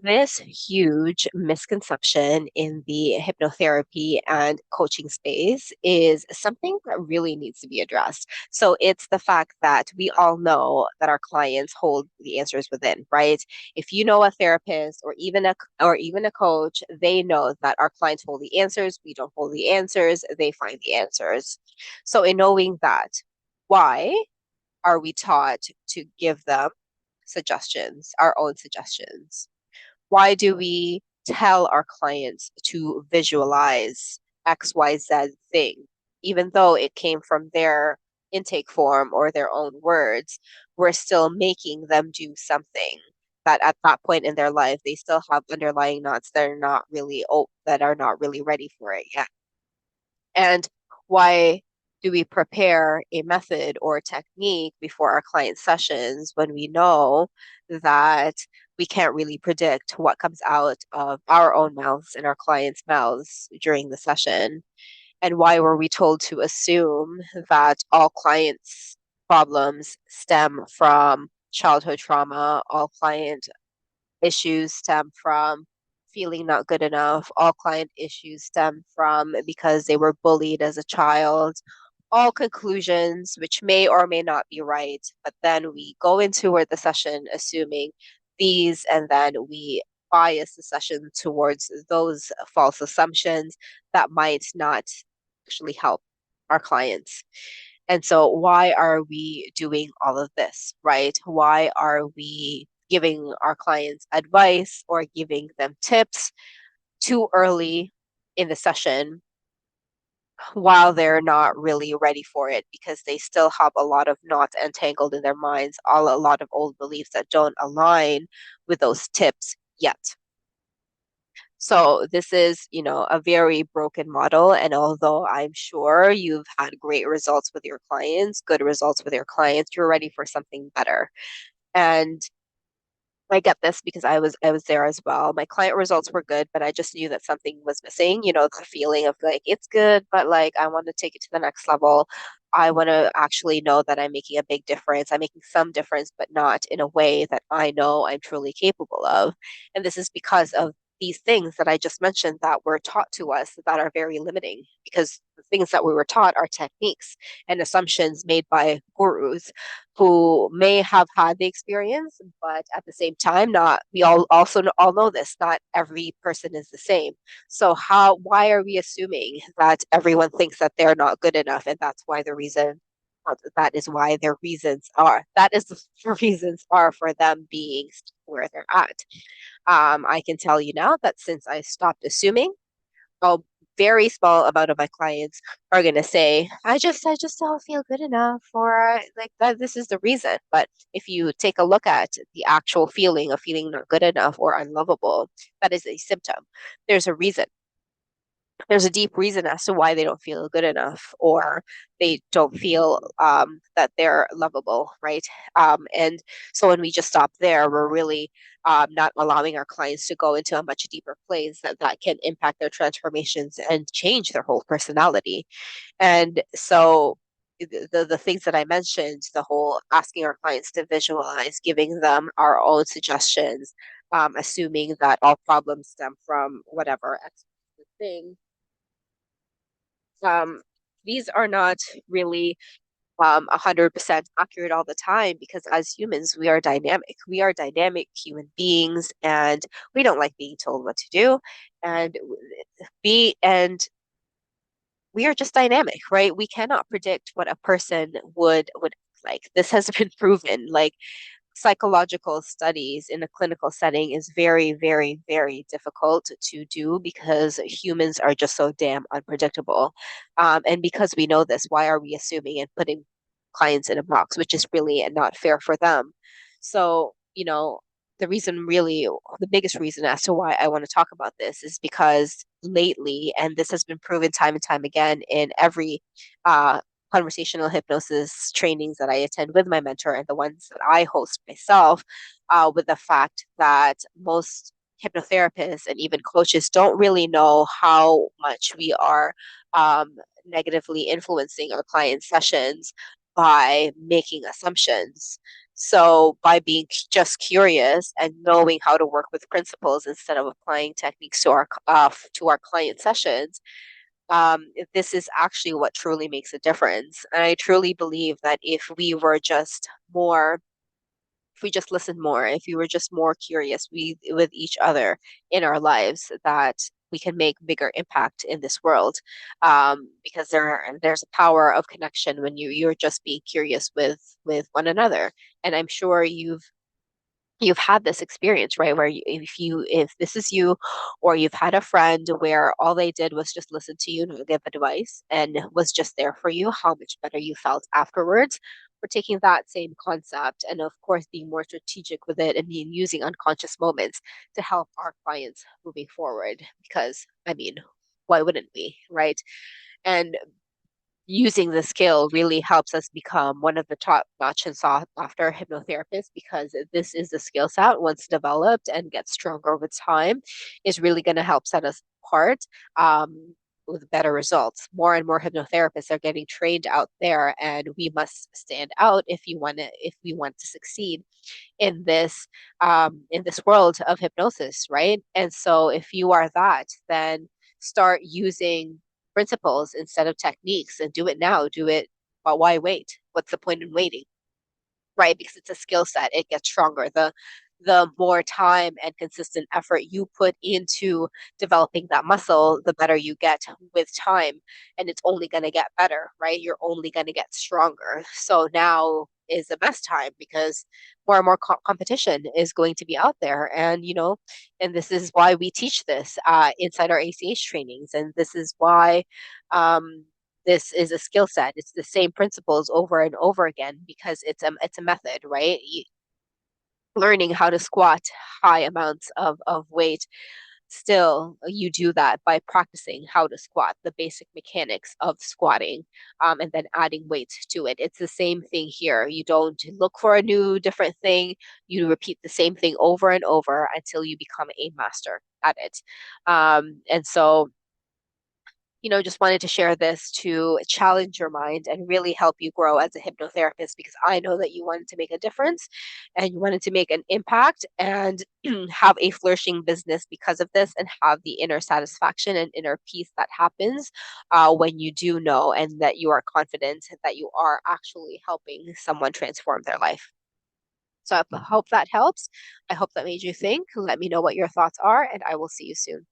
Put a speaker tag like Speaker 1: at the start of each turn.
Speaker 1: this huge misconception in the hypnotherapy and coaching space is something that really needs to be addressed. So it's the fact that we all know that our clients hold the answers within, right? If you know a therapist or even a coach, they know that our clients hold the answers, we don't hold the answers, they find the answers. So in knowing that, why are we taught to give them suggestions, our own suggestions? Why do we tell our clients to visualize XYZ thing, even though it came from their intake form or their own words? We're still making them do something that at that point in their life they still have underlying knots that are not really ready for it yet. And why do we prepare a method or a technique before our client sessions when we know that we can't really predict what comes out of our own mouths and our clients' mouths during the session? And why were we told to assume that all clients' problems stem from childhood trauma, all client issues stem from feeling not good enough. All client issues stem from because they were bullied as a child. All conclusions, which may or may not be right, but then we go into the session assuming these, and then we bias the session towards those false assumptions that might not actually help our clients. And so, why are we doing all of this, right? Why are we giving our clients advice or giving them tips too early in the session while they're not really ready for it because they still have a lot of knots entangled in their minds, a lot of old beliefs that don't align with those tips yet? So this is, a very broken model. And although I'm sure you've had great results with your clients, good results with your clients, you're ready for something better. And I get this because I was there as well. My client results were good, but I just knew that something was missing, the feeling of like it's good, but like I want to take it to the next level. I want to actually know that I'm making a big difference. I'm making some difference, but not in a way that I know I'm truly capable of. And this is because of these things that I just mentioned that were taught to us that are very limiting because the things that we were taught are techniques and assumptions made by gurus who may have had the experience, but at the same time, not. We all know this. Not every person is the same. So why are we assuming that everyone thinks that they're not good enough, and that's why the reason? That is why their reasons are. That is the reasons are for them being where they're at. I can tell you now that since I stopped assuming, a very small amount of my clients are going to say, I just don't feel good enough, or like that, this is the reason. But if you take a look at the actual feeling of feeling not good enough or unlovable, that is a symptom. There's a reason. There's a deep reason as to why they don't feel good enough or they don't feel that they're lovable, right? And so when we just stop there, we're really not allowing our clients to go into a much deeper place that can impact their transformations and change their whole personality. And so the things that I mentioned, the whole asking our clients to visualize, giving them our own suggestions, assuming that all problems stem from whatever thing, um, these are not really 100% accurate all the time because as humans, we are dynamic. We are dynamic human beings and we don't like being told what to do. And and we are just dynamic, right? We cannot predict what a person would like. This has been proven. Like psychological studies in a clinical setting is very, very, very difficult to do because humans are just so damn unpredictable. And because we know this, why are we assuming and putting clients in a box, which is really not fair for them? So, the biggest reason as to why I want to talk about this is because lately, and this has been proven time and time again in every uh, conversational hypnosis trainings that I attend with my mentor and the ones that I host myself, with the fact that most hypnotherapists and even coaches don't really know how much we are um, negatively influencing our client sessions by making assumptions. So by being just curious and knowing how to work with principles instead of applying techniques to to our client sessions, this is actually what truly makes a difference. And I truly believe that if we just listened more, if we were just more curious with each other in our lives, that we can make bigger impact in this world. Because there's a power of connection when you're just being curious with one another. And I'm sure you've had this experience, right? Where if this is you, or you've had a friend where all they did was just listen to you and give advice and was just there for you, how much better you felt afterwards. We're taking that same concept and of course being more strategic with it and using unconscious moments to help our clients moving forward. Because I mean, why wouldn't we, right? And using the skill really helps us become one of the top notch and sought after hypnotherapists, because this is a skill set once developed and gets stronger with time is really going to help set us apart, with better results. More and more hypnotherapists are getting trained out there, and we must stand out if we want to succeed in this world of hypnosis, right? And so if you are that, then start using principles instead of techniques and do it now. Do it. But why wait? What's the point in waiting? Right? Because it's a skill set. It gets stronger. The more time and consistent effort you put into developing that muscle, the better you get with time. And it's only going to get better, right? You're only going to get stronger. So now is the best time, because more and more competition is going to be out there. And, and this is why we teach this inside our ACH trainings. And this is why this is a skill set. It's the same principles over and over again, because it's a method, right? Learning how to squat high amounts of weight, still you do that by practicing how to squat, the basic mechanics of squatting, and then adding weights to it. It's the same thing here. You don't look for a new different thing. You repeat the same thing over and over until you become a master at it. And so just wanted to share this to challenge your mind and really help you grow as a hypnotherapist, because I know that you wanted to make a difference and you wanted to make an impact and have a flourishing business because of this, and have the inner satisfaction and inner peace that happens when you do know and that you are confident that you are actually helping someone transform their life. So I hope that helps. I hope that made you think. Let me know what your thoughts are, and I will see you soon.